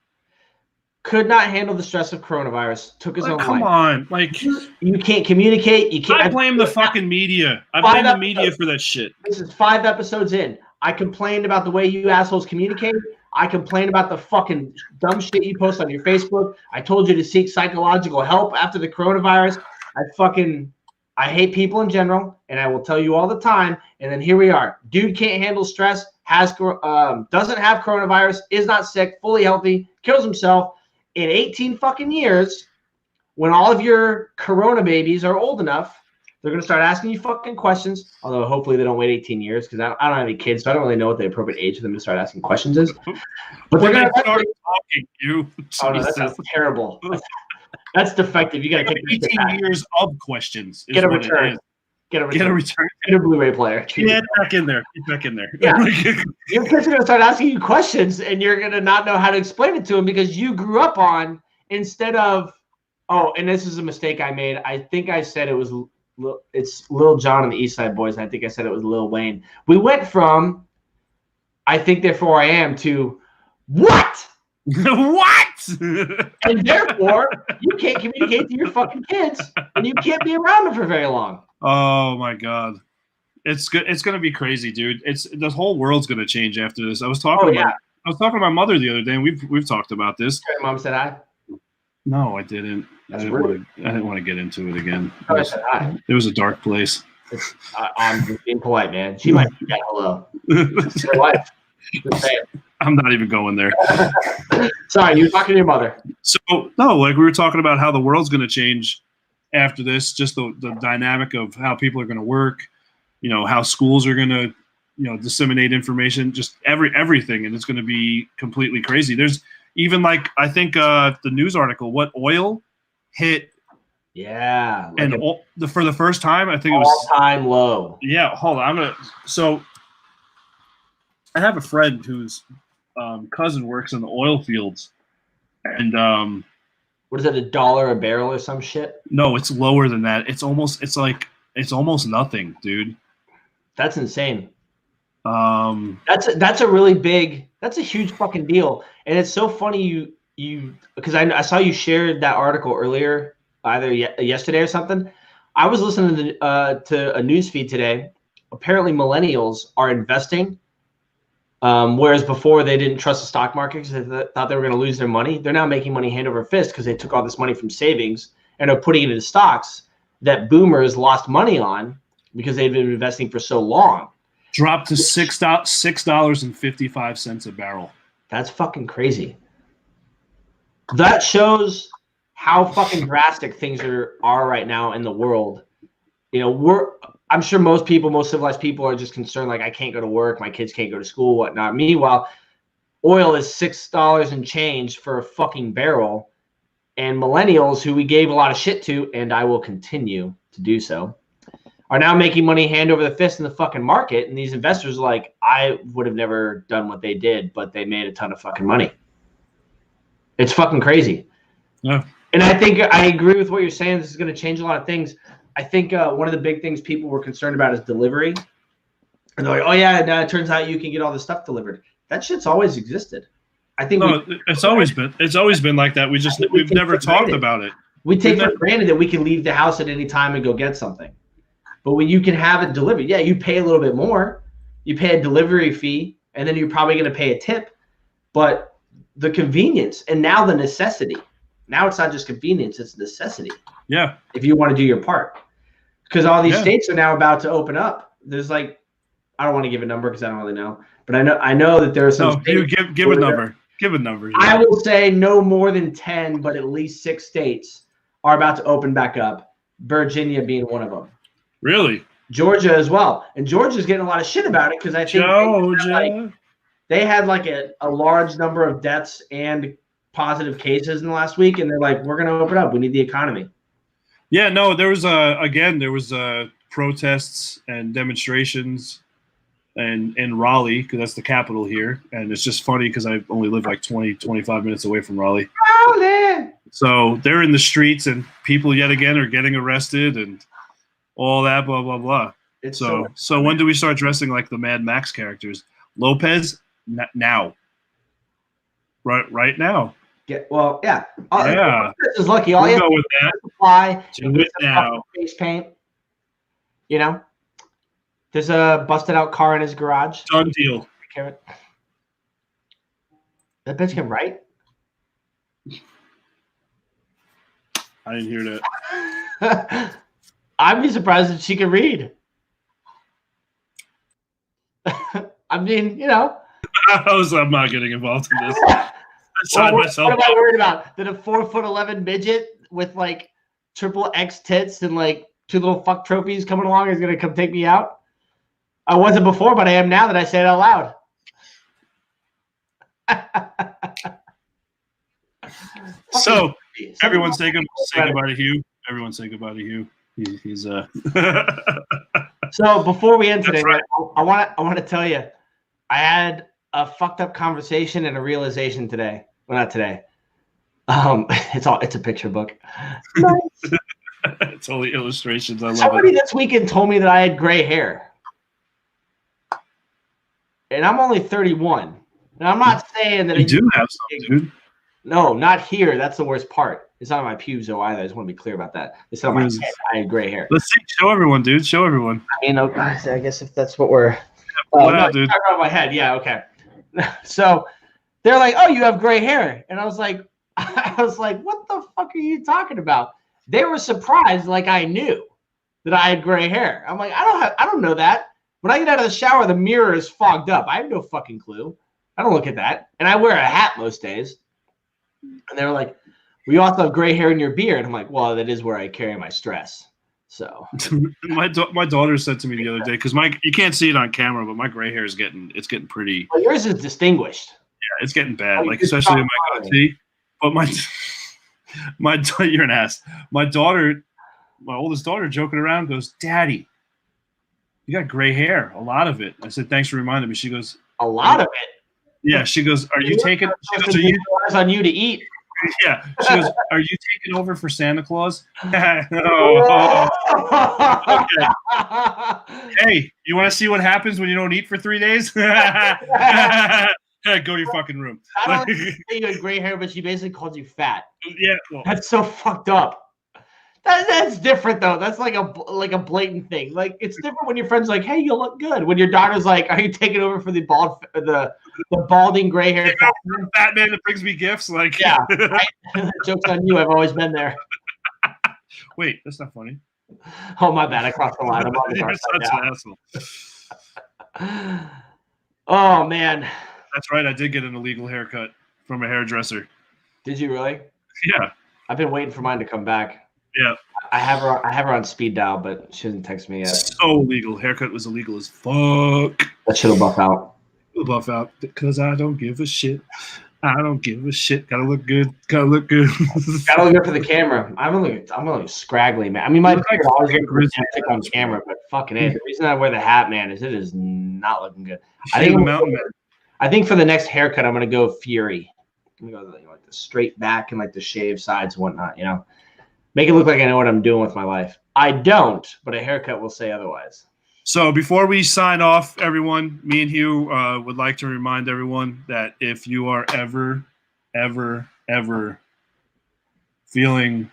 Could not handle the stress of coronavirus. Took his own life. Come on, like you can't communicate. You can't. I blame the fucking media. I blame the media for that shit. This is 5 episodes in. I complained about the way you assholes communicate. I complained about the fucking dumb shit you post on your Facebook. I told you to seek psychological help after the coronavirus. I hate people in general, and I will tell you all the time. And then here we are. Dude can't handle stress, doesn't have coronavirus, is not sick, fully healthy, kills himself. In 18 fucking years, when all of your corona babies are old enough, they're going to start asking you fucking questions. Although hopefully they don't wait 18 years because I don't have any kids, so I don't really know what the appropriate age for them to start asking questions is. But they're going to start talking. Oh, no, that sounds terrible. That's defective. You got to take 18 years of questions. Get a return. Get a return. Get a Blu-ray player. Get back in there. Get back in there. Yeah. Your kids are going to start asking you questions, and you're going to not know how to explain it to them because you grew up on instead of. Oh, and this is a mistake I made. I think I said it's Lil Jon and the East Side Boys, and I think I said it was Lil Wayne. We went from I think therefore I am to what? What? And therefore, you can't communicate to your fucking kids, and you can't be around them for very long. Oh my god, it's good. It's gonna be crazy, dude. The whole world's gonna change after this. I was talking to my mother the other day, and we've talked about this. Your mom said hi. No, I didn't. I didn't want to get into it again. I said hi. It was a dark place. I'm just being polite, man. She might be hello. It's your wife. Just saying. I'm not even going there. Sorry, you were talking to your mother. So no, like we were talking about how the world's going to change after this. Just the dynamic of how people are going to work. You know, how schools are going to, disseminate information. Just everything, and it's going to be completely crazy. There's even I think the news article, what oil hit. Yeah, and for the first time, I think it was all-time low. Yeah, hold on. So I have a friend whose cousin works in the oil fields, and what is it, $1 a barrel or some shit? No, it's lower than that. It's almost nothing, dude. That's insane. That's a really big. That's a huge fucking deal, and it's so funny you because I saw you shared that article earlier, either yesterday or something. I was listening to a news feed today. Apparently, millennials are investing. Whereas before they didn't trust the stock market because they thought they were going to lose their money. They're now making money hand over fist because they took all this money from savings and are putting it into stocks that boomers lost money on because they've been investing for so long. Dropped to $6.55 a barrel. That's fucking crazy. That shows how fucking drastic things are right now in the world. I'm sure most civilized people are just concerned, like, I can't go to work, my kids can't go to school, whatnot. Meanwhile, oil is $6 and change for a fucking barrel. And millennials, who we gave a lot of shit to, and I will continue to do so, are now making money hand over the fist in the fucking market. And these investors are like, I would have never done what they did, but they made a ton of fucking money. It's fucking crazy. Yeah. And I think I agree with what you're saying. This is going to change a lot of things. I think one of the big things people were concerned about is delivery. And they're like, oh, yeah, it turns out you can get all this stuff delivered. That shit's always existed. I think it's always been like that. We've never talked about it. We take for granted that we can leave the house at any time and go get something. But when you can have it delivered, yeah, you pay a little bit more. You pay a delivery fee, and then you're probably going to pay a tip. But the convenience and now the necessity. Now it's not just convenience, it's necessity. Yeah. If you want to do your part. Because all these states are now about to open up. There's I don't want to give a number because I don't really know. But I know that there are some states. Give a number. Give a number. Yeah. I will say no more than 10, but at least 6 states are about to open back up. Virginia being one of them. Really? Georgia as well. And Georgia's getting a lot of shit about it because I think they had a large number of deaths and positive cases in the last week, and they're like, we're going to open up. We need the economy. Yeah, no, there was protests and demonstrations and in Raleigh, because that's the capital here. And it's just funny because I only live like 20, 25 minutes away from Raleigh. So they're in the streets, and people yet again are getting arrested and all that, blah, blah, blah. So when do we start dressing like the Mad Max characters? Lopez, now. Right now. Well, yeah. This is lucky. All we'll you go with that. Apply Do it now. Face paint. You know, there's a busted out car in his garage. Done deal. That bitch can write. I didn't hear that. I'd be surprised if she can read. I mean, you know. I'm not getting involved in this. What am I worried about? That a 4'11" midget with like triple X tits and like 2 little fuck trophies coming along is gonna come take me out? I wasn't before, but I am now that I say it out loud. So everyone say goodbye to Hugh. Everyone say goodbye to Hugh. He's So before we end today, right. I want to tell you, I had a fucked up conversation and a realization today. Well, not today. It's a picture book. Nice. It's only illustrations. I love Somebody it. this weekend told me that I had gray hair, and I'm only 31. And I'm not saying that you do have some, dude. No, not here. That's the worst part. It's not on my pubes though either. I just want to be clear about that. It's on my head. I had gray hair. Let's see. Show everyone, dude. Show everyone. I mean, I guess if that's what we're. Dude. Out my head. Yeah. Okay. So they're like, "Oh, you have gray hair," and I was like, "What the fuck are you talking about?" They were surprised, like I knew that I had gray hair. I'm like, I don't know that. When I get out of the shower, the mirror is fogged up. I have no fucking clue. I don't look at that, and I wear a hat most days. And they were like, "We also have gray hair in your beard." I'm like, "Well, that is where I carry my stress." So my daughter said to me the other day, because you can't see it on camera, but my gray hair is getting pretty. Well, yours is distinguished. Yeah, it's getting bad. Like especially in my goatee. But you're an ass. My oldest daughter, joking around, goes, "Daddy, you got gray hair, a lot of it." I said, "Thanks for reminding me." She goes, "A lot of it." Yeah, she goes, "Are you taking?" She goes, on you to eat. Yeah, she goes, "Are you taking over for Santa Claus?" Oh, okay. Hey, you want to see what happens when you don't eat for 3 days? Go to your fucking room. Not only did you had gray hair, but she basically called you fat. Yeah, well, that's so fucked up. That's different though. That's like a blatant thing. Like it's different when your friend's like, "Hey, you look good." When your daughter's like, "Are you taking over for the balding gray haired fat man that brings me gifts?" Like, yeah, joke's on you. I've always been there. Wait, that's not funny. Oh my bad, I crossed the line. I'm on the You're such an asshole. Oh man, that's right. I did get an illegal haircut from a hairdresser. Did you really? Yeah. I've been waiting for mine to come back. Yeah. I have her on speed dial, but she hasn't texted me yet. So illegal. Haircut was illegal as fuck. That shit'll buff out. It'll buff out because I don't give a shit. I don't give a shit. Gotta look good. Gotta look good. Gotta look good for the camera. I'm only scraggly, man. I mean, my beard always looks fantastic on camera, but fucking it. The reason I wear the hat, man, is it is not looking good. I think for the next haircut, I'm gonna go Fury. I'm gonna go like the straight back and like the shaved sides and whatnot. You know. Make it look like I know what I'm doing with my life. I don't, but a haircut will say otherwise. So before we sign off, everyone, me and Hugh would like to remind everyone that if you are ever feeling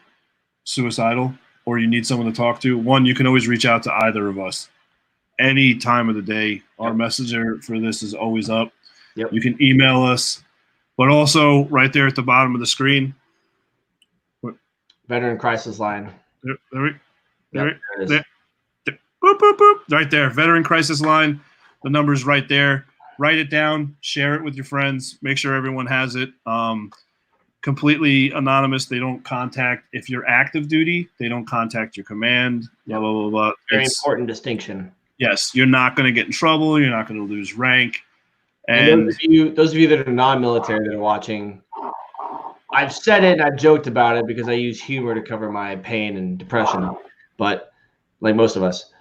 suicidal or you need someone to talk to, one, you can always reach out to either of us. Any time of the day, our messenger for this is always up. Yep. You can email us, but also right there at the bottom of the screen, Veteran Crisis Line. Boop, boop, boop. Right there. Veteran Crisis Line. The number's right there. Write it down. Share it with your friends. Make sure everyone has it. Completely anonymous. They don't contact. If you're active duty, they don't contact your command. Blah, blah, blah, blah. Very important distinction. Yes. You're not going to get in trouble. You're not going to lose rank. And those of you that are non-military that are watching, I've said it and I've joked about it because I use humor to cover my pain and depression, but like most of us.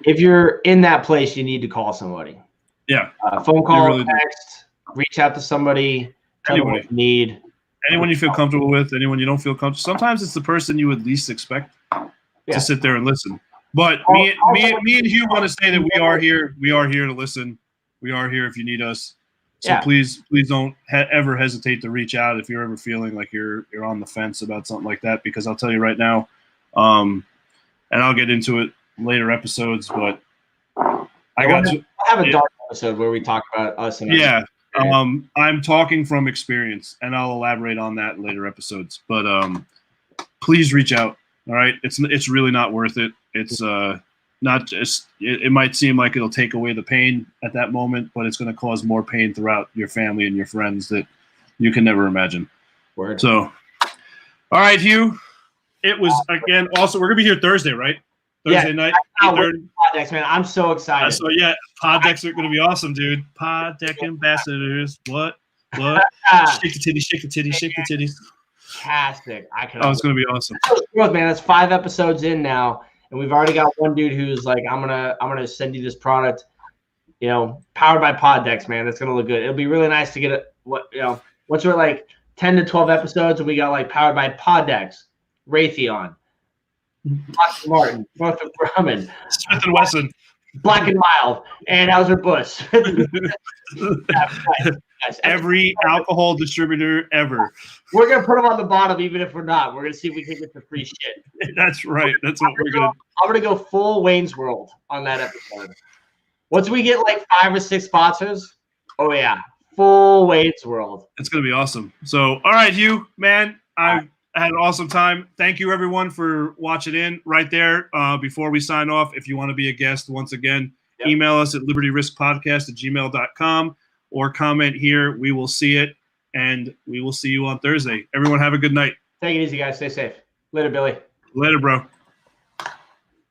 if you're in that place, you need to call somebody. Yeah. Phone call, really text, reach out to somebody. Tell them what you need. Anyone you feel comfortable with, anyone you don't feel comfortable. Sometimes it's the person you would least expect to sit there and listen. But me and Hugh want to say that we are here. We are here to listen. We are here if you need us. So please don't ever hesitate to reach out if you're ever feeling like you're on the fence about something like that. Because I'll tell you right now, and I'll get into it later episodes. But I'll have a dark episode where we talk about us and I'm talking from experience, and I'll elaborate on that in later episodes. But please reach out. All right, it's really not worth it. It's not just. It might seem like it'll take away the pain at that moment, but it's going to cause more pain throughout your family and your friends that you can never imagine. Word. So, all right, Hugh. It was again. Also, we're gonna be here Thursday, right? Thursday night. Poddecks, man. I'm so excited. So poddecks are gonna be awesome, dude. Poddeck ambassadors. What? Shake the titties, shake the titties, shake the titties. Fantastic. It's gonna be awesome. Man, that's 5 episodes in now, and we've already got one dude who's like, I'm gonna send you this product, powered by Poddecks, man. That's gonna look good. It'll be really nice to get once we're like 10 to 12 episodes, and we got like powered by Poddecks, Raytheon, Lockheed Martin, Northrop Grumman, Smith & Wesson, Black and Mild, Anheuser-Busch. Every alcohol distributor ever. We're going to put them on the bottom even if we're not. We're going to see if we can get the free shit. That's right. That's what we're going to do. I'm going to go full Wayne's World on that episode. Once we get like 5 or 6 sponsors, oh yeah, full Wayne's World. It's going to be awesome. So, all right, Hugh, man, I had an awesome time. Thank you, everyone, for watching in right there. Before we sign off, if you want to be a guest, once again, email us at libertyriskpodcast@gmail.com or comment here. We will see it, and we will see you on Thursday. Everyone have a good night. Take it easy, guys. Stay safe. Later, Billy. Later, bro.